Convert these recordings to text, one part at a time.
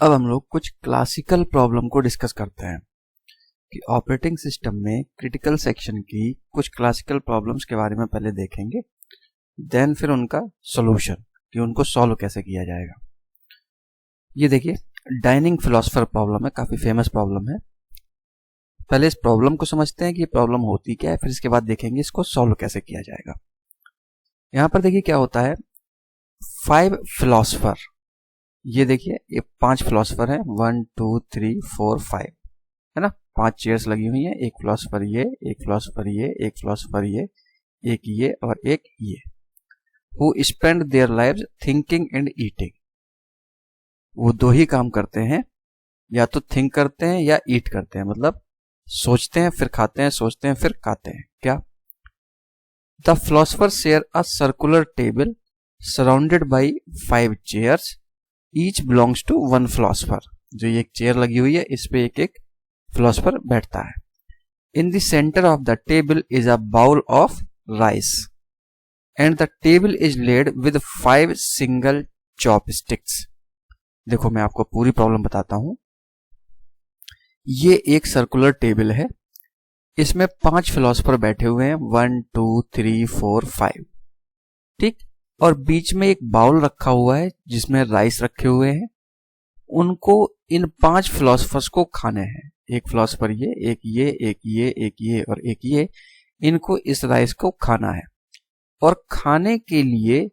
अब हम लोग कुछ क्लासिकल प्रॉब्लम को डिस्कस करते हैं कि ऑपरेटिंग सिस्टम में क्रिटिकल सेक्शन की कुछ क्लासिकल प्रॉब्लम्स के बारे में पहले देखेंगे, देन फिर उनका सॉल्यूशन कि उनको सॉल्व कैसे किया जाएगा। ये देखिए डाइनिंग फिलोसोफर प्रॉब्लम है, काफी फेमस प्रॉब्लम है। पहले इस प्रॉब्लम को समझते हैं कि ये प्रॉब्लम होती क्या है, फिर इसके बाद देखेंगे इसको सॉल्व कैसे किया जाएगा। यहां पर देखिए क्या होता है, 5 फिलोसोफर, ये देखिए ये 5 फिलोसोफर हैं, 1 2 3 4 5 है ना, 5 चेयर्स लगी हुई हैं। एक फिलोसोफर ये, एक फिलोसोफर ये, एक फिलोसोफर ये, एक ये और एक ये। Who spend their lives thinking and eating. वो दो ही काम करते हैं, या तो थिंक करते हैं या ईट करते हैं, मतलब सोचते हैं फिर खाते हैं, सोचते हैं फिर खाते हैं। क्या? The philosopher share a circular table surrounded by 5 chairs, each belongs to 1 philosopher. जो ये एक चेयर लगी हुई है, इस पे एक एक फिलोसोफर बैठता है। In the center of the table is a bowl of rice and the table is laid with 5 single chopsticks. देखो मैं आपको पूरी प्रॉब्लम बताता हूं। ये एक सर्कुलर टेबल है, इसमें 5 फिलोसोफर बैठे हुए हैं, 1 2 3 4 5, ठीक। और बीच में एक बाउल रखा हुआ है जिसमें राइस रखे हुए हैं। उनको इन 5 फिलोसोफर्स को खाने हैं। एक फिलोसोफर ये, एक ये, एक ये, एक ये और एक ये। इनको इस राइस को खाना है और खाने के लिए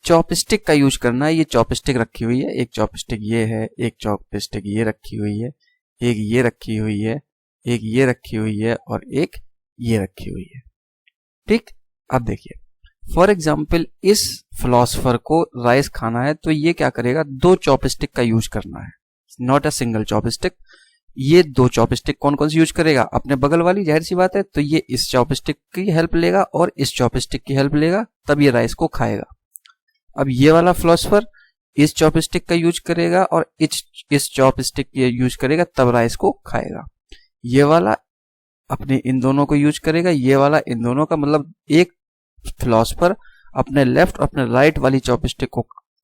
चॉपस्टिक का यूज करना है। ये चॉपस्टिक रखी हुई है, एक चॉपस्टिक ये है, एक चॉपस्टिक ये रखी हुई है, एक ये रखी हुई है, एक ये रखी हुई है और एक ये रखी हुई है, ठीक। अब देखिए फॉर एग्जाम्पल इस फिलोसोफर को राइस खाना है तो ये क्या करेगा, 2 चॉपस्टिक का यूज करना है, नॉट अ सिंगल चॉपस्टिक। ये 2 चॉपस्टिक कौन कौन सी यूज करेगा, अपने बगल वाली, जाहिर सी बात है। तो ये इस चॉपस्टिक की हेल्प लेगा और इस चॉपस्टिक की हेल्प लेगा, तब ये राइस को खाएगा। अब ये वाला फिलोसोफर इस चॉपस्टिक का यूज करेगा और इस चॉपस्टिक का यूज करेगा, तब राइस को खाएगा। ये वाला अपने इन दोनों को यूज करेगा, ये वाला इन दोनों का, मतलब एक फिलोसोफर अपने लेफ्ट और अपने राइट वाली चॉपस्टिक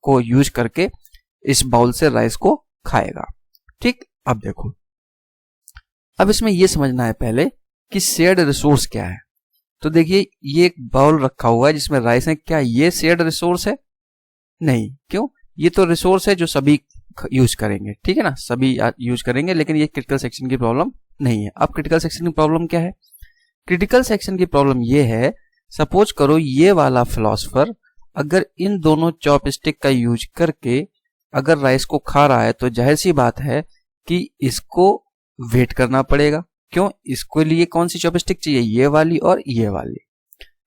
को यूज करके इस बाउल से राइस को खाएगा, ठीक। अब देखो, अब इसमें यह समझना है पहले कि शेयर्ड रिसोर्स क्या है। तो देखिए ये एक बाउल रखा हुआ है जिसमें राइस है, क्या ये शेयर्ड रिसोर्स है? नहीं। क्यों? ये तो रिसोर्स है जो सभी यूज करेंगे, ठीक है ना, सभी यूज करेंगे, लेकिन ये क्रिटिकल सेक्शन की प्रॉब्लम नहीं है। अब क्रिटिकल सेक्शन की प्रॉब्लम क्या है? क्रिटिकल सेक्शन की प्रॉब्लम ये है, सपोज करो ये वाला फिलोसोफर अगर इन दोनों चॉपस्टिक का यूज करके अगर राइस को खा रहा है, तो जाहिर सी बात है कि इसको वेट करना पड़ेगा। क्यों? इसको लिए कौन सी चॉपस्टिक चाहिए, ये वाली और ये वाली।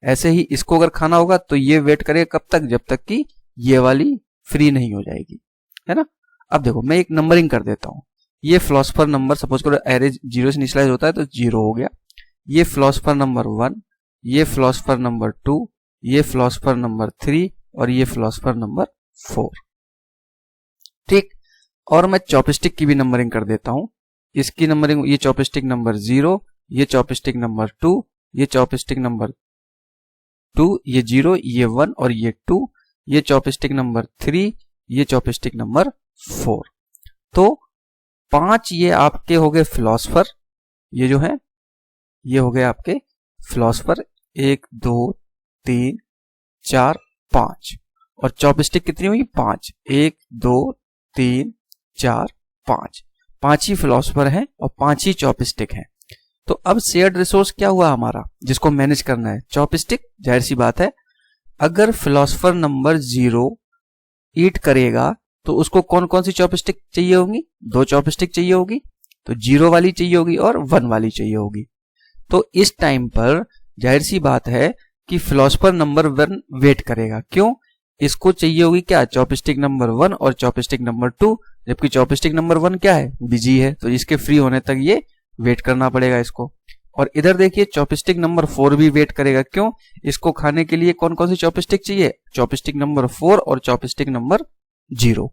ऐसे ही इसको अगर खाना होगा तो ये वेट करेगा कब तक, जब तक कि ये वाली फ्री नहीं हो जाएगी, है ना। अब देखो मैं एक नंबरिंग कर देता हूं। ये फिलोसोफर नंबर सपोज करो एवरेज 0 से इनिशियलाइज होता है तो 0 हो गया। ये फिलोसोफर नंबर 1, ये फिलोसोफर नंबर 2, ये फिलोसोफर नंबर 3 और ये फिलोसोफर नंबर 4, ठीक। और मैं चॉपस्टिक की भी नंबरिंग कर देता हूं। इसकी नंबरिंग, ये चॉपस्टिक नंबर 0, ये चॉपस्टिक नंबर 2, ये चॉपस्टिक नंबर 2, ये 0, ये 1 और ये 2, ये चॉपस्टिक नंबर 3, ये चॉपस्टिक नंबर 4। तो 5 ये आपके हो गए फिलोसोफर, ये जो है ये हो गए आपके फिलोसोफर, 1 2 3 4 5। और चॉपस्टिक कितनी हुई? 5, 1 2 3 4 5। 5 ही फिलोसोफर हैं और 5 ही चॉपस्टिक हैं। तो अब शेयर्ड रिसोर्स क्या हुआ हमारा, जिसको मैनेज करना है? चॉपस्टिक। जाहिर सी बात है, अगर फिलोसोफर नंबर 0 ईट करेगा तो उसको कौन कौन सी चॉपस्टिक चाहिए होंगी? 2 चॉपस्टिक चाहिए होगी, तो 0 वाली चाहिए होगी और 1 वाली चाहिए होगी। तो इस टाइम पर जाहिर सी बात है कि फिलोसोफर नंबर 1 वेट करेगा। क्यों? इसको चाहिए होगी क्या, चॉपस्टिक नंबर 1 और चॉपस्टिक नंबर 2, जबकि चॉपस्टिक नंबर 1 क्या है, बिजी है, तो इसके फ्री होने तक ये वेट करना पड़ेगा इसको। और इधर देखिए चॉपस्टिक नंबर 4 भी वेट करेगा। क्यों? इसको खाने के लिए कौन कौन सी चॉपस्टिक चाहिए, चॉपस्टिक नंबर 4 और चॉपस्टिक नंबर 0।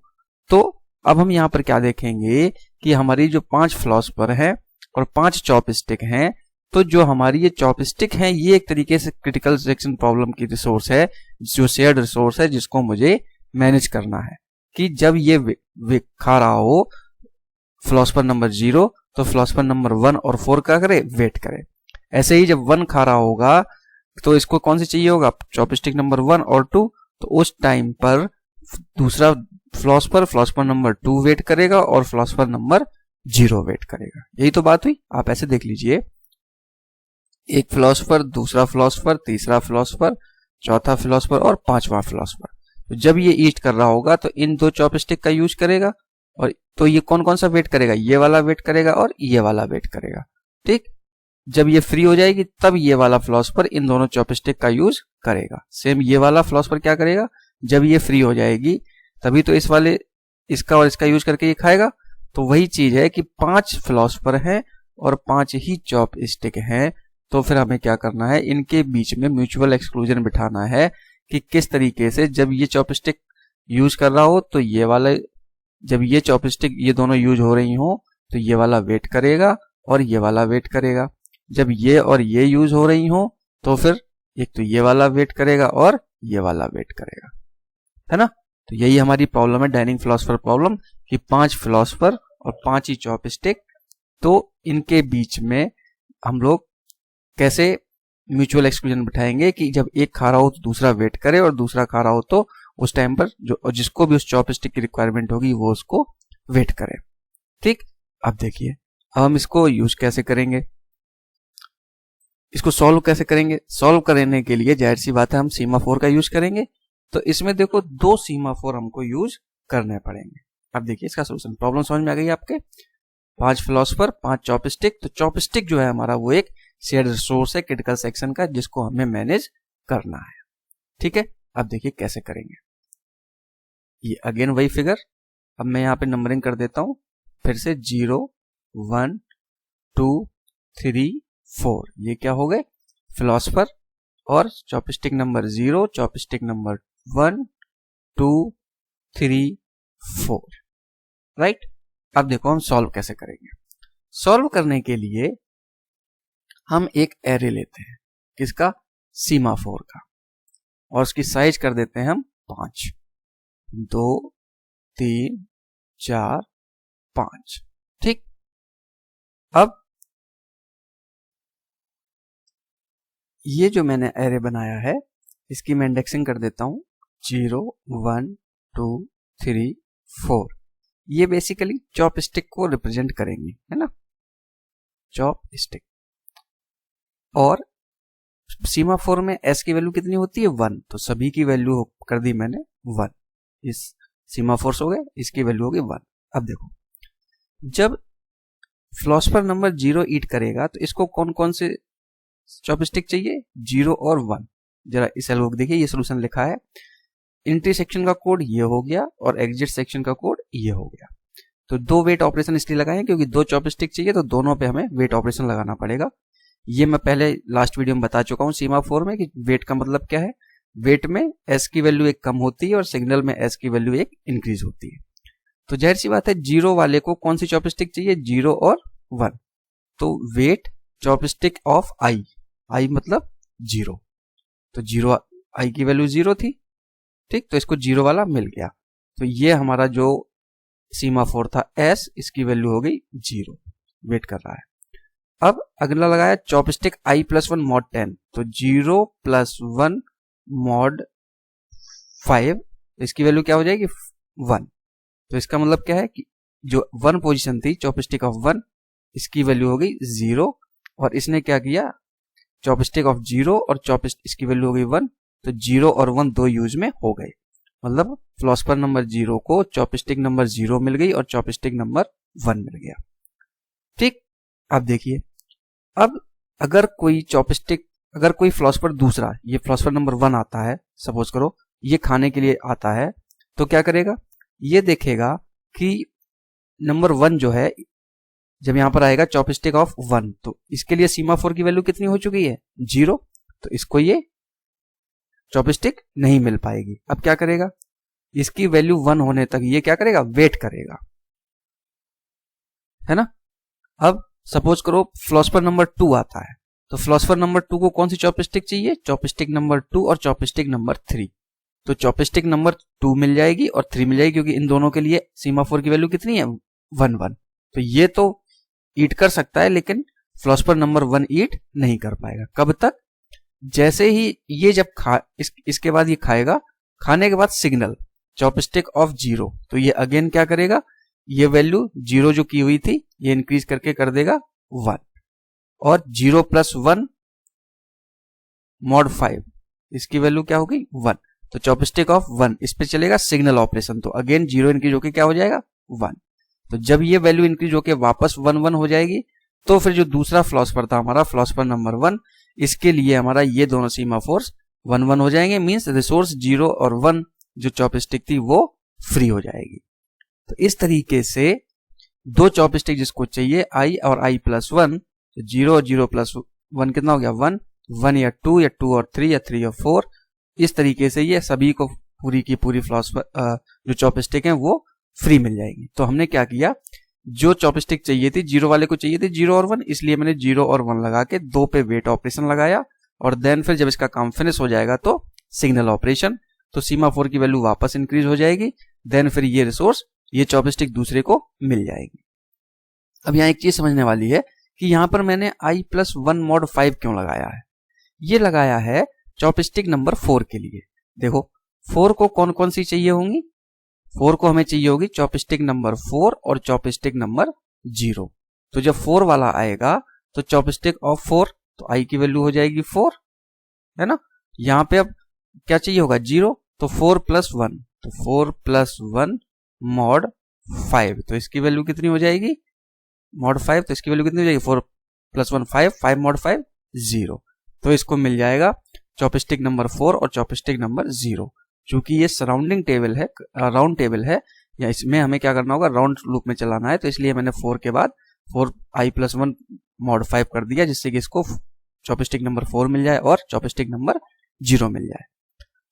तो अब हम यहाँ पर क्या देखेंगे कि हमारी जो 5 फिलोसोफर हैं और 5 चॉपस्टिक हैं, तो जो हमारी ये चॉपस्टिक हैं ये एक तरीके से क्रिटिकल सेक्शन प्रॉब्लम की रिसोर्स है, जो शेयर्ड रिसोर्स है, जिसको मुझे मैनेज करना है कि जब ये खा रहा हो फिलोसफर नंबर 0, तो फिलोसफर नंबर 1 और 4 क्या करे, वेट करे। ऐसे ही जब 1 खा रहा होगा तो इसको कौन सी चाहिए होगा, चॉपस्टिक नंबर 1 और 2, तो उस टाइम पर दूसरा फिलोसफर नंबर 2 वेट करेगा और फिलोसफर नंबर 0 वेट करेगा। यही तो बात हुई। आप ऐसे देख लीजिए, एक फिलोसफर, दूसरा फिलोसफर, तीसरा फिलोसफर, चौथा फिलोसफर और पांचवा फिलोसफर। तो जब ये ईस्ट कर रहा होगा तो इन दो चॉपस्टिक का यूज करेगा, और तो ये कौन कौन सा वेट करेगा, ये वाला वेट करेगा और ये वाला वेट करेगा। ठीक, जब ये फ्री हो जाएगी तब ये वाला फिलोसफर इन दोनों चॉपस्टिक का यूज करेगा। सेम ये वाला फिलोसफर क्या करेगा, जब ये फ्री हो जाएगी तभी तो इस वाले इसका और इसका यूज करके ये खाएगा। तो वही चीज है कि 5 फिलोसफर हैं और 5 ही चॉपस्टिक हैं, तो फिर हमें क्या करना है, इनके बीच में म्यूचुअल एक्सक्लूजन बिठाना है कि किस तरीके से जब ये चॉपस्टिक यूज कर रहा हो तो ये वाला, जब ये चॉपस्टिक ये दोनों यूज हो रही हो तो ये वाला वेट करेगा और ये वाला वेट करेगा। जब ये और ये यूज हो रही हो तो फिर एक तो ये वाला वेट करेगा और ये वाला वेट करेगा, है ना। तो यही हमारी प्रॉब्लम है, डाइनिंग फिलोसफर प्रॉब्लम, कि 5 फिलोसफर और 5 ही चॉपस्टिक, तो इनके बीच में हम लोग कैसे म्यूचुअल एक्सक्लूजन बिठाएंगे कि जब एक खा रहा हो तो दूसरा वेट करे और दूसरा खा रहा हो तो उस टाइम पर जो जिसको भी उस चॉपस्टिक की रिक्वायरमेंट होगी वो उसको वेट करे। ठीक, अब देखिए हम इसको यूज कैसे करेंगे, इसको सॉल्व कैसे करेंगे। सॉल्व करने के लिए जाहिर सी बात है हम सीमाफोर का यूज करेंगे। तो इसमें देखो 2 सीमाफोर हमको यूज करने पड़ेंगे। अब देखिए इसका सोल्यूशन, प्रॉब्लम समझ में आ गई आपके। 5 फिलोसफर 5 चॉपस्टिक, तो चॉपस्टिक जो है हमारा वो एक शेयर्ड रिसोर्स है क्रिटिकल सेक्शन का, जिसको हमें मैनेज करना है। ठीक है, अब देखिए कैसे करेंगे। ये अगेन वही फिगर, अब मैं यहाँ पे नंबरिंग कर देता हूं फिर से, 0 1 2 3 4, ये क्या हो गए फिलोसफर, और chopstick number 0, chopstick number 1 2 3 4, right. अब देखो हम सॉल्व कैसे करेंगे। सॉल्व करने के लिए हम एक एरे लेते हैं, किसका, सीमाफोर का, और उसकी साइज कर देते हैं हम 5, 2 3 4 5। ठीक, अब ये जो मैंने एरे बनाया है इसकी मैं इंडेक्सिंग कर देता हूं, 0 1 2 3 4। ये बेसिकली चॉपस्टिक को रिप्रेजेंट करेंगी, है ना, चॉपस्टिक। और सीमाफोर में एस की वैल्यू कितनी होती है, 1, तो सभी की वैल्यू कर दी मैंने 1। इस सीमाफोर हो गए, इसकी वैल्यू होगी 1। अब देखो जब फिलोसफर नंबर 0 ईट करेगा तो इसको कौन कौन से चॉपस्टिक चाहिए, 0 और 1। जरा इस एल्गोरिथम देखिए, ये सोल्यूशन लिखा है, एंट्री सेक्शन का कोड ये हो गया और एग्जिट सेक्शन का कोड ये हो गया। तो 2 वेट ऑपरेशन इसलिए लगाए क्योंकि 2 चॉपस्टिक चाहिए, तो दोनों पे हमें वेट ऑपरेशन लगाना पड़ेगा। ये मैं पहले लास्ट वीडियो में बता चुका हूं सीमाफोर में कि वेट का मतलब क्या है। वेट में एस की वैल्यू एक कम होती है और सिग्नल में एस की वैल्यू एक इंक्रीज होती है। तो जाहिर सी बात है 0 वाले को कौन सी चॉपस्टिक चाहिए, 0 और 1। तो वेट चॉपस्टिक ऑफ आई, आई मतलब 0, तो 0 आई की वैल्यू 0 थी। ठीक, तो इसको 0 वाला मिल गया, तो ये हमारा जो सीमाफोर था एस, इसकी वैल्यू हो गई 0, वेट कर रहा है। अब अगला लगाया चॉपस्टिक आई +1 mod 10, तो 0 + 1 mod 5, इसकी वैल्यू क्या हो जाएगी 1। तो इसका मतलब क्या है कि जो 1 पोजीशन थी चॉपस्टिक ऑफ 1, इसकी वैल्यू हो गई 0, और इसने क्या किया चॉपस्टिक ऑफ 0 और चॉपस्टिक इसकी वैल्यू हो गई 1, तो 0 और 1 दो यूज में हो गए। मतलब फिलोसफर नंबर 0 को चॉपस्टिक नंबर 0 मिल गई और चॉपस्टिक नंबर 1 मिल गया। ठीक, अब देखिए, अब अगर कोई चॉपस्टिक, अगर कोई फिलोसफर दूसरा, ये फिलोसफर नंबर 1 आता है, सपोज करो ये खाने के लिए आता है, तो क्या करेगा, ये देखेगा कि नंबर 1 जो है जब यहां पर आएगा चॉपस्टिक ऑफ 1, तो इसके लिए सीमाफोर की वैल्यू कितनी हो चुकी है 0, तो इसको ये चॉपस्टिक नहीं मिल पाएगी। अब क्या करेगा, इसकी वैल्यू 1 होने तक ये क्या करेगा, वेट करेगा, है ना। अब सपोज करो फिलोसफर नंबर 2 आता है, तो फिलोसफर नंबर 2 को कौन सी चॉपस्टिक चाहिए, चॉपस्टिक नंबर 2 और चॉपस्टिक नंबर 3। तो चॉपस्टिक नंबर 2 मिल जाएगी और 3 मिल जाएगी, क्योंकि इन दोनों के लिए सीमाफोर की वैल्यू कितनी है 1 1। तो ये तो ईट कर सकता है, लेकिन फिलोसोफर नंबर 1 ईट नहीं कर पाएगा। कब तक? जैसे ही ये जब इसके बाद ये खाएगा, खाने के बाद सिग्नल चॉपस्टिक ऑफ 0, तो ये अगेन क्या करेगा, ये वैल्यू 0 जो की हुई थी ये इंक्रीज करके कर देगा 1, और 0 + 1 mod 5, इसकी वैल्यू क्या होगी 1, तो चॉपस्टिक ऑफ 1 इस पे चलेगा सिग्नल ऑपरेशन, तो अगेन 0 इंक्रीज होके क्या हो जाएगा 1। तो जब ये वैल्यू इंक्रीज होके वापस 1 1 हो जाएगी, तो फिर जो दूसरा फिलोसोफर था हमारा फिलोसोफर नंबर 1, इसके लिए हमारा ये दोनों सीमाफोर्स 1 1 हो जाएंगे, मींस रिसोर्स 0 और 1 जो चॉपस्टिक थी वो फ्री हो जाएगी। तो इस तरीके से दो चॉपस्टिक जिसको चाहिए i और i + 1, तो 0 और 0 + 1 कितना हो गया 1, 1 या 2 या 2 और 3 या 3 और 4, इस तरीके से ये सभी को पूरी की पूरी फिलोसोफर जो चॉपस्टिक हैं वो फ्री मिल जाएगी। तो हमने क्या किया, जो चॉपस्टिक चाहिए थी 0 वाले को चाहिए थी 0 और 1, इसलिए मैंने 0 और 1 लगा के 2 पे वेट ऑपरेशन लगाया, और देन फिर जब इसका काम फिनिश हो जाएगा तो सिग्नल ऑपरेशन, तो सीमाफोर की वैल्यू वापस इंक्रीज हो जाएगी, देन फिर ये रिसोर्स ये चॉपस्टिक दूसरे को मिल जाएगी। अब यहाँ एक चीज समझने वाली है कि यहाँ पर मैंने i + 1 mod 5 क्यों लगाया है। ये लगाया है चॉपस्टिक नंबर 4 के लिए। देखो 4 को कौन कौन सी चाहिए होंगी, 4 को हमें चाहिए होगी चॉपस्टिक नंबर 4 और चॉपस्टिक नंबर 0। तो जब 4 वाला आएगा तो चॉपस्टिक ऑफ 4, तो i की वैल्यू हो जाएगी 4, है ना। यहाँ पे अब क्या चाहिए होगा 0, तो 4 + 1, तो 4 + 1 mod 5, तो इसकी वैल्यू कितनी हो जाएगी mod 5, तो इसकी वैल्यू कितनी हो जाएगी 4 + 1 5, 5 mod 5 0, तो इसको मिल जाएगा चॉपस्टिक नंबर 4 और चॉपस्टिक नंबर 0। चूंकि ये सराउंडिंग टेबल है, राउंड टेबल है, या इसमें हमें क्या करना होगा राउंड लूप में चलाना है, तो इसलिए मैंने 4 के बाद 4 i + 1 mod 5 कर दिया, जिससे कि इसको चॉपस्टिक नंबर 4 मिल जाए और चॉपस्टिक नंबर 0 मिल जाए।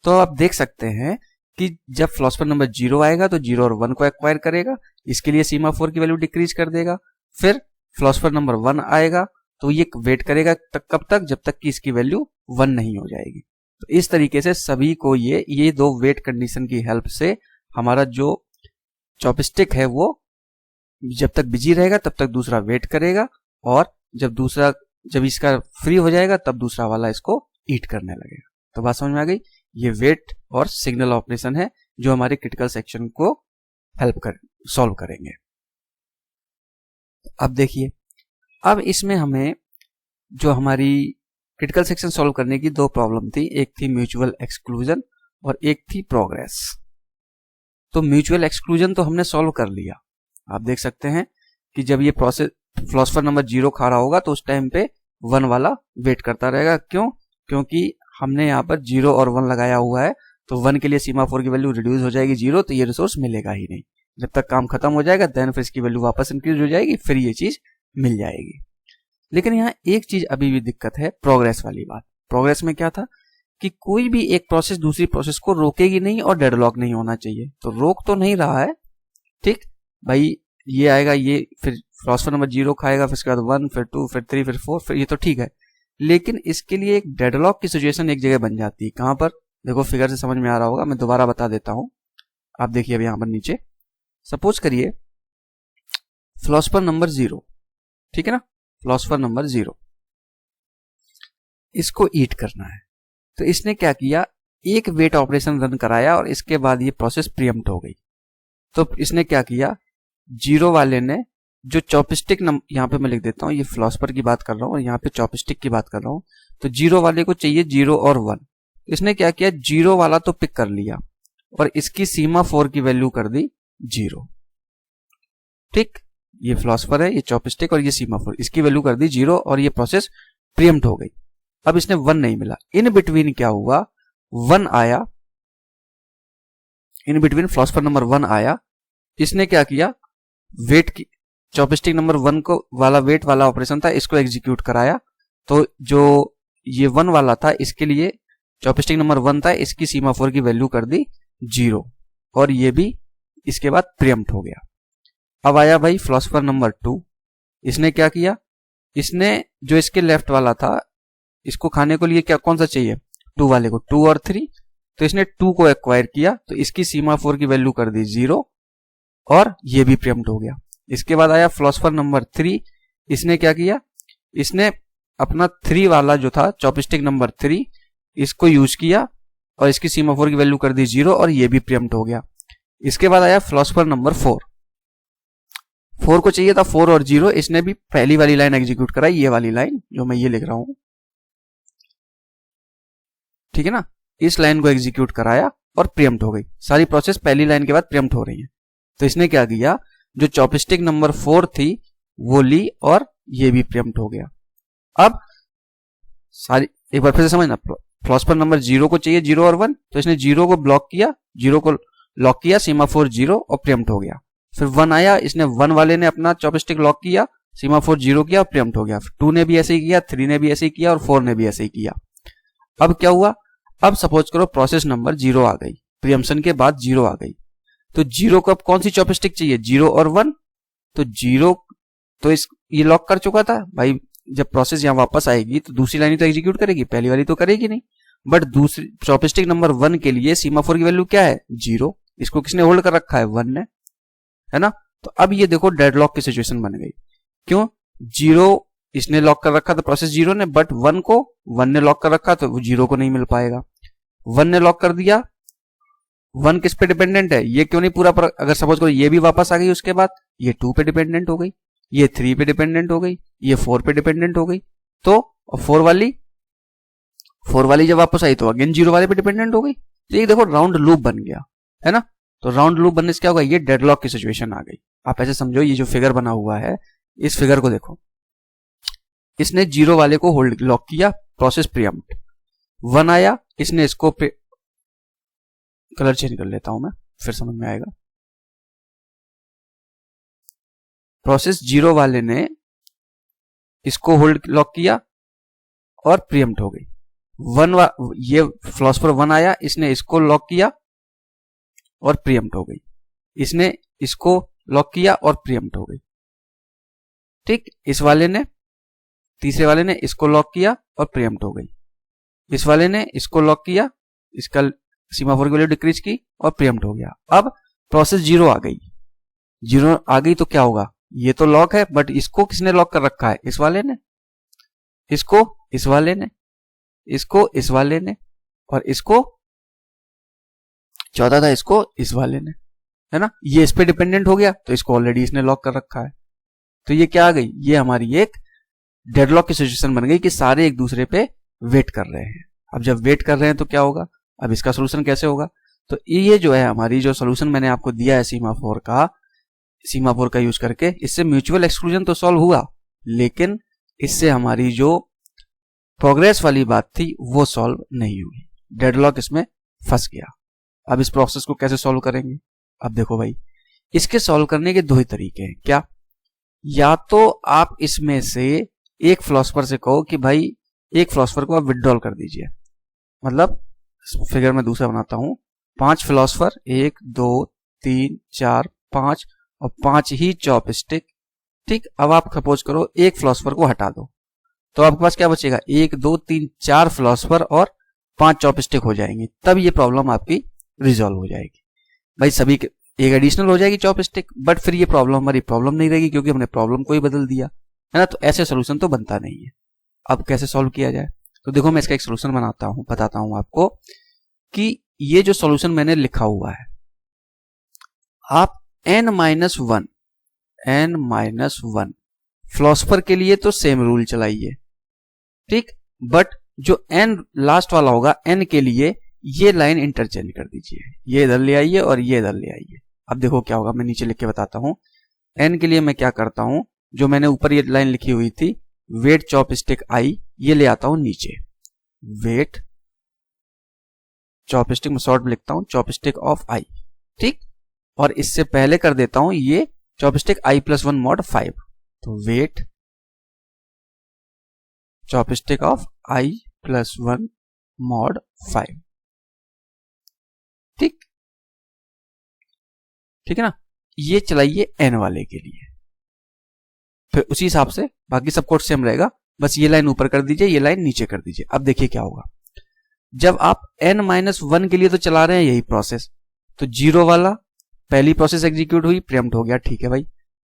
तो आप देख सकते हैं कि जब फिलोसोफर नंबर 0 आएगा तो 0 और 1 को एक्वायर करेगा, इसके लिए सीमाफोर की वैल्यू डिक्रीज कर देगा। फिर फिलोसोफर नंबर 1 आएगा तो ये वेट करेगा कब तक, जब तक कि इसकी वैल्यू 1 नहीं हो जाएगी। तो इस तरीके से सभी को ये दो वेट कंडीशन की हेल्प से हमारा जो चॉपस्टिक है वो जब तक बिजी रहेगा तब तक दूसरा वेट करेगा, और जब इसका फ्री हो जाएगा तब दूसरा वाला इसको ईट करने लगेगा। तो बात समझ में आ गई। ये वेट और सिग्नल ऑपरेशन है जो हमारे क्रिटिकल सेक्शन को सॉल्व करेंगे। अब देखिए, अब इसमें हमें जो हमारी क्रिटिकल सेक्शन सॉल्व करने की दो प्रॉब्लम थी, एक थी म्यूचुअल एक्सक्लूजन और एक थी प्रोग्रेस। तो म्यूचुअल एक्सक्लूजन तो हमने सॉल्व कर लिया। आप देख सकते हैं कि जब ये प्रोसेस फिलोसोफर नंबर 0 खा रहा होगा तो उस टाइम पे 1 वाला वेट करता रहेगा। क्यों? क्योंकि हमने यहाँ पर 0 और 1 लगाया हुआ है, तो 1 के लिए सीमाफोर की वैल्यू रिड्यूस हो जाएगी 0, तो ये रिसोर्स मिलेगा ही नहीं। जब तक काम खत्म हो जाएगा देन फिर इसकी वैल्यू वापस इंक्रीज हो जाएगी, फिर ये चीज मिल जाएगी। लेकिन यहाँ एक चीज अभी भी दिक्कत है, प्रोग्रेस वाली बात। प्रोग्रेस में क्या था कि कोई भी एक प्रोसेस दूसरी प्रोसेस को रोकेगी नहीं और डेडलॉक नहीं होना चाहिए। तो रोक तो नहीं रहा है, ठीक भाई, ये आएगा, ये फिर फिलोसोफर नंबर 0 खाएगा, फिर उसके बाद 1, फिर 2, फिर 3, फिर 4, फिर ये तो ठीक है। लेकिन इसके लिए एक डेडलॉक की सिचुएशन एक जगह बन जाती है। कहां पर? देखो फिगर से समझ में आ रहा होगा, मैं दोबारा बता देता हूं। आप देखिए अब यहां पर नीचे सपोज करिए फिलोसोफर नंबर 0, ठीक है ना, फिलोसोफर नंबर 0 इसको ईट करना है। तो इसने क्या किया, एक वेट ऑपरेशन रन कराया और इसके बाद ये प्रोसेस प्रीएम्प्ट हो गई। तो इसने क्या किया, 0 वाले ने जो चॉपस्टिक यहाँ पे मैं लिख देता हूँ, ये फिलोसोफर की बात कर रहा हूँ और यहाँ पे चॉपस्टिक की बात कर रहा हूँ। तो 0 वाले को चाहिए 0 और 1। इसने क्या किया, 0 वाला तो पिक कर लिया और इसकी सीमाफोर की वैल्यू कर दी 0। ठीक, ये फिलोसोफर है, ये चॉपस्टिक और ये सीमाफोर, इसकी वैल्यू कर दी 0 और ये प्रोसेस प्रीएम्प्ट हो गई। अब इसने 1 नहीं मिला, इन बिटवीन क्या हुआ, 1 आया, इन बिटवीन फिलोसोफर नंबर 1 आया। इसने क्या किया, वेट की चॉपस्टिक नंबर 1 को वाला वेट वाला ऑपरेशन था, इसको एग्जीक्यूट कराया। तो जो ये 1 वाला था इसके लिए चॉपस्टिक नंबर 1 था, इसकी सीमाफोर की वैल्यू कर दी 0 और ये भी इसके बाद प्रीएम्प्ट हो गया। अब आया भाई फिलोसोफर नंबर 2, इसने क्या किया, इसने जो इसके लेफ्ट वाला था इसको खाने को लिए क्या कौन सा चाहिए, 2 वाले को, 2 और 3। तो इसने 2 को एक्वायर किया, तो इसकी सीमाफोर की वैल्यू कर दी 0 और ये भी प्रीएम्प्ट हो गया। इसके बाद आया फिलोसोफर नंबर 3, इसने क्या किया, इसने अपना 3 वाला जो था चॉपस्टिक नंबर 3 इसको यूज किया और इसकी सीमाफोर की वैल्यू कर दी 0 और ये भी प्रीएम्प्ट हो गया। इसके बाद आया फिलोसोफर नंबर 4 को चाहिए था 4 और 0, इसने भी पहली वाली लाइन एग्जीक्यूट कराई, ये वाली लाइन जो मैं ये लिख रहा हूं, ठीक है ना, इस लाइन को एग्जीक्यूट कराया और प्रीएम्प्ट हो गई। सारी प्रोसेस पहली लाइन के बाद प्रीएम्प्ट हो रही है। तो इसने क्या किया, जो चॉपस्टिक नंबर 4 थी वो ली और ये भी प्रीएम्प्ट हो गया। अब सारी एक बार फिर से समझना, फिलोसोफर नंबर 0 को चाहिए 0 और 1, तो इसने 0 को ब्लॉक किया, 0 को लॉक किया, सीमाफोर 0 और प्रीएम्प्ट हो गया। फिर 1 आया, इसने 1 वाले ने अपना चॉपस्टिक लॉक किया, सीमाफोर 0 किया और प्रीएम्प्ट हो गया। 2 ने भी ऐसे ही किया, 3 ने भी ऐसे ही किया और 4 ने भी ऐसे ही किया। अब क्या हुआ, अब सपोज करो प्रोसेस नंबर 0 आ गई, प्रीएम्प्शन के बाद 0 आ गई, तो 0 को अब कौन सी चॉपस्टिक चाहिए, 0 और 1, तो 0 तो ये लॉक कर चुका था भाई। जब प्रोसेस यहां वापस आएगी तो दूसरी लाइन तो एग्जीक्यूट करेगी, पहली वाली तो करेगी नहीं। बट दूसरी चॉपस्टिक नंबर 1 के लिए सीमाफोर की वैल्यू क्या है, 0, इसको किसने होल्ड कर रखा है, 1 ने, है ना। तो अब ये देखो डेडलॉक की सिचुएशन बन गई। क्यों, 0 इसने लॉक कर रखा था प्रोसेस 0 ने, बट 1 को 1 ने लॉक कर रखा तो वो 0 को नहीं मिल पाएगा। 1 ने लॉक कर दिया, 1 किस पे डिपेंडेंट है, ये क्यों नहीं पूरा अगर सपोज करो ये भी वापस आ गई, उसके बाद ये 2 पे डिपेंडेंट हो गई, ये 3 पे डिपेंडेंट हो गई, ये 4 पे डिपेंडेंट हो गई, तो 4 वाली जब वापस आई तो अगेन 0 वाले पे डिपेंडेंट हो गई। तो ये देखो राउंड लूप बन गया, है ना। तो राउंड लूप बनने से क्या होगा, ये डेडलॉक की सिचुएशन आ गई। आप ऐसे समझो, ये जो फिगर बना हुआ है, इस फिगर को देखो, इसने 0 वाले को होल्ड लॉक किया, प्रोसेस प्रीएम्प्ट, 1 आया, इसने इसको कलर चेंज कर लेता हूं मैं, फिर समझ में आएगा। प्रोसेस 0 वाले ने इसको होल्ड लॉक किया और प्रीएम्प्ट हो गई। ये फिलोसोफर 1 आया, इसने इसको लॉक किया और प्रीएम्प्ट हो गई, इसने इसको लॉक किया और प्रीएम्प्ट हो गई, ठीक। इस वाले ने, तीसरे वाले ने इसको लॉक किया और प्रीएम्प्ट हो गई, इस वाले ने इसको लॉक किया, इसका सीमाफोर की वैल्यू डिक्रीज की और प्रीएम्प्ट हो गया। अब प्रोसेस 0 आ गई, 0 आ गई तो क्या होगा, ये तो लॉक है, बट इसको किसने लॉक कर रखा है, इस वाले ने, इसको इस वाले ने, इसको इस वाले ने, और इसको 14 था, इसको इस वाले ने, है ना। ये इस पे डिपेंडेंट हो गया तो इसको ऑलरेडी इसने लॉक कर रखा है। तो ये क्या आ गई, ये हमारी एक डेडलॉक की सिचुएशन बन गई कि सारे एक दूसरे पे वेट कर रहे हैं। अब जब वेट कर रहे हैं तो क्या होगा, अब इसका सोल्यूशन कैसे होगा, तो ये जो है हमारी जो सोल्यूशन मैंने आपको दिया है सीमाफोर का यूज करके, इससे म्यूचुअल एक्सक्लूजन तो सॉल्व हुआ, लेकिन इससे हमारी जो प्रोग्रेस वाली बात थी वो सॉल्व नहीं हुई, डेडलॉक इसमें फंस गया। अब इस प्रोसेस को कैसे सॉल्व करेंगे, अब देखो भाई, इसके सॉल्व करने के 2 ही तरीके हैं। क्या, या तो आप इसमें से एक फिलोसोफर से कहो कि भाई एक फिलोसोफर को आप विथड्रॉल कर दीजिए, मतलब फिगर में दूसरा बनाता हूं, 5 फिलोसोफर, 1 2 3 4 5 और 5 ही चॉपस्टिक, ठीक। अब आप सपोज करो एक फिलोसोफर को हटा दो, तो आपके पास क्या बचेगा, 1 2 3 4 फिलोसोफर और 5 चॉपस्टिक हो जाएंगे, तब ये प्रॉब्लम आपकी रिजॉल्व हो जाएगी। भाई सभी एक एडिशनल हो जाएगी चॉपस्टिक, बट फिर ये प्रॉब्लम हमारी प्रॉब्लम नहीं रहेगी क्योंकि हमने प्रॉब्लम को ही बदल दिया, है ना। तो ऐसे सोल्यूशन तो बनता नहीं है। अब कैसे सॉल्व किया जाए, तो देखो मैं इसका एक सोल्यूशन बताता हूं आपको कि ये जो सोल्यूशन मैंने लिखा हुआ है, आप n-1 फिलोसोफर के लिए तो सेम रूल चलाइए, ठीक। बट जो n लास्ट वाला होगा, n के लिए ये लाइन इंटरचेंज कर दीजिए, ये इधर ले आइए और ये इधर ले आइए। अब देखो क्या होगा, मैं नीचे लिख के बताता हूं। n के लिए मैं क्या करता हूं, जो मैंने ऊपर ये लाइन लिखी हुई थी, वेट चॉपस्टिक i, ये ले आता हूं नीचे, वेट चॉपस्टिक में शॉर्ट में लिखता हूं चॉपस्टिक ऑफ i, ठीक। और इससे पहले कर देता हूं ये चॉपस्टिक i+1 mod 5, तो wait chopstick of i+1 mod 5, ठीक है ना। ये चलाइए n वाले के लिए, फिर उसी हिसाब से बाकी सब कोड सेम रहेगा, बस ये लाइन ऊपर कर दीजिए, ये लाइन नीचे कर दीजिए। अब देखिए क्या होगा, जब आप n-1 के लिए तो चला रहे हैं यही प्रोसेस, तो 0 वाला पहली प्रोसेस एग्जीक्यूट हुई, प्रीएम्प्ट हो गया, ठीक है भाई।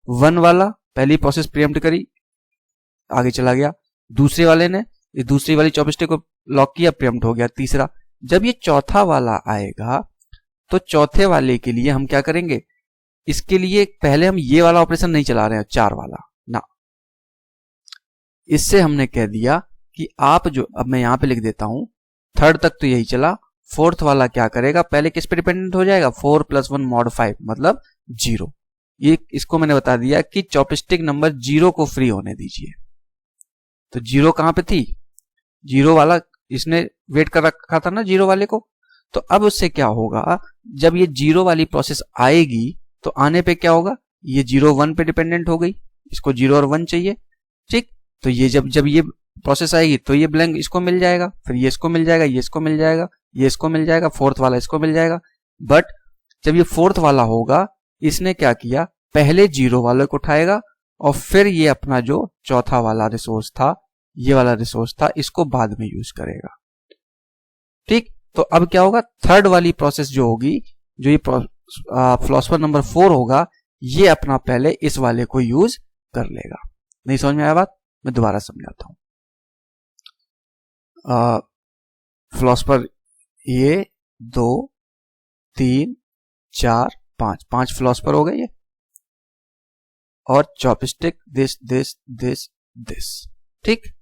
1 वाला पहली प्रोसेस प्रीएम्प्ट करी, आगे चला गया। दूसरे वाले ने दूसरी वाली चॉपस्टिक को लॉक किया, प्रीएम्प्ट हो गया तीसरा। जब ये चौथा वाला आएगा तो चौथे वाले के लिए हम क्या करेंगे, इसके लिए पहले हम ये वाला ऑपरेशन नहीं चला रहे हैं, 4 वाला ना। इससे हमने कह दिया कि आप जो, अब मैं यहां पे लिख देता हूं, थर्ड तक तो यही चला, फोर्थ वाला क्या करेगा, पहले किस पे डिपेंडेंट हो जाएगा, 4 + 1 mod 5 मतलब 0। ये इसको मैंने बता दिया कि चॉपस्टिक नंबर 0 को फ्री होने दीजिए। तो 0 कहां पे थी, 0 वाला इसने वेट कर रखा था ना 0 वाले को। तो अब उससे क्या होगा, जब ये 0 वाली प्रोसेस आएगी तो आने पे क्या होगा, ये 0 1 पे डिपेंडेंट हो गई, इसको 0 और 1 चाहिए, ठीक। तो ये जब ये प्रोसेस आएगी तो ये ब्लैंक इसको मिल जाएगा, फिर ये इसको मिल जाएगा, ये इसको मिल जाएगा, ये इसको मिल जाएगा, फोर्थ वाला इसको मिल जाएगा। बट जब ये फोर्थ वाला होगा, इसने क्या किया, पहले 0 वाले को उठाएगा और फिर ये अपना जो चौथा वाला रिसोर्स था, ये वाला रिसोर्स था, इसको बाद में यूज करेगा, ठीक। तो अब क्या होगा, थर्ड वाली प्रोसेस जो होगी, जो ये फिलोसोफर नंबर 4 होगा, ये अपना पहले इस वाले को यूज कर लेगा। नहीं समझ में आया बात, मैं दोबारा समझाता हूं। फिलोसोफर ये 2 3 4 5 फिलोसोफर हो गए ये, और chopstick this this this this, ठीक।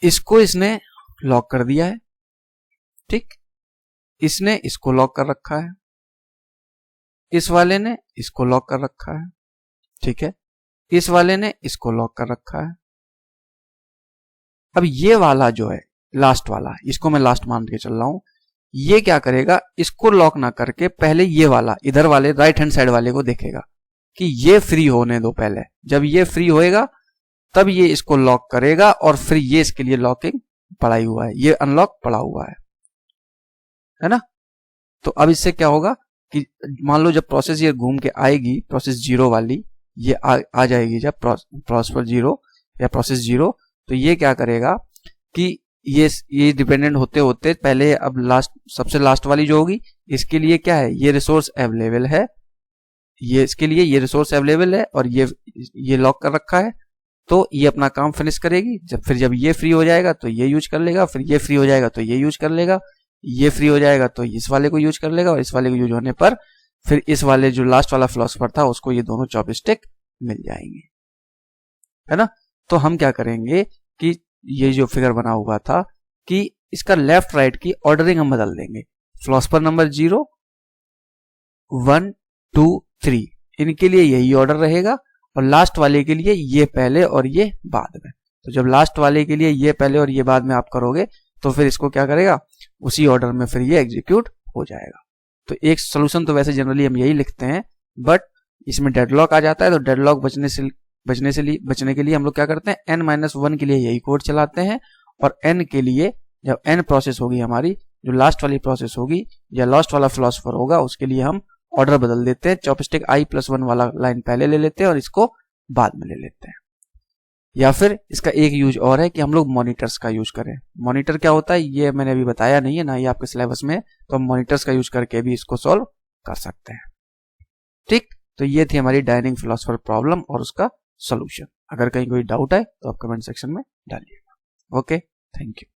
इसको इसने लॉक कर दिया है, ठीक। इसने इसको लॉक कर रखा है, इस वाले ने इसको लॉक कर रखा है, ठीक है। इस वाले ने इसको लॉक कर रखा है। अब ये वाला जो है लास्ट वाला, इसको मैं लास्ट मान के चल रहा हूं, ये क्या करेगा, इसको लॉक ना करके पहले ये वाला इधर वाले राइट हैंड साइड वाले को देखेगा कि ये फ्री होने दो पहले। जब ये फ्री होएगा तब ये इसको लॉक करेगा और फिर ये इसके लिए लॉकिंग पड़ा ही हुआ है, ये अनलॉक पड़ा हुआ है ना। तो अब इससे क्या होगा कि मान लो जब प्रोसेस ये घूम के आएगी, प्रोसेस 0 वाली ये आ जाएगी, जब प्रोसेस 0 या प्रोसेस 0, तो ये क्या करेगा कि ये डिपेंडेंट होते होते पहले अब लास्ट, सबसे लास्ट वाली जो होगी, इसके लिए क्या है, ये रिसोर्स अवेलेबल है, ये इसके लिए ये रिसोर्स अवेलेबल है और ये लॉक कर रखा है, तो ये अपना काम फिनिश करेगी। जब ये फ्री हो जाएगा तो ये यूज कर लेगा, फिर ये फ्री हो जाएगा तो ये यूज कर लेगा, ये फ्री हो जाएगा तो इस वाले को यूज कर लेगा, और इस वाले को यूज होने पर फिर इस वाले जो लास्ट वाला फिलोसोफर था उसको ये दोनों चॉपस्टिक मिल जाएंगे, है ना। तो हम क्या करेंगे कि ये जो फिगर बना हुआ था कि इसका लेफ्ट राइट की ऑर्डरिंग हम बदल देंगे। फिलोसोफर नंबर 0 1 2 3 इनके लिए यही ऑर्डर रहेगा, और लास्ट वाले के लिए ये पहले और ये बाद में। तो जब लास्ट वाले के लिए ये पहले और ये बाद में आप करोगे तो फिर इसको क्या करेगा, उसी ऑर्डर में फिर ये एग्जीक्यूट हो जाएगा। तो एक सोल्यूशन तो वैसे जनरली हम यही लिखते हैं, बट इसमें डेडलॉक आ जाता है, तो डेडलॉक बचने के लिए हम लोग क्या करते हैं, n-1 के लिए यही कोड चलाते हैं, और n के लिए जब n प्रोसेस होगी हमारी, जो लास्ट वाली प्रोसेस होगी या लास्ट वाला फिलोसोफर होगा, उसके लिए हम ऑर्डर बदल देते हैं, चॉपस्टिक i+1 वाला लाइन पहले ले लेते हैं और इसको बाद में ले लेते हैं। या फिर इसका एक यूज और है कि हम लोग मॉनिटर्स का यूज करें। मॉनिटर क्या होता है ये मैंने अभी बताया नहीं है ना, ये आपके सिलेबस में, तो हम मॉनिटर्स का यूज करके भी इसको सॉल्व कर सकते हैं, ठीक। तो ये थी हमारी डाइनिंग फिलोसोफर प्रॉब्लम और उसका सॉल्यूशन। अगर कहीं कोई डाउट है तो आप कमेंट सेक्शन में डालिएगा। Okay, thank you.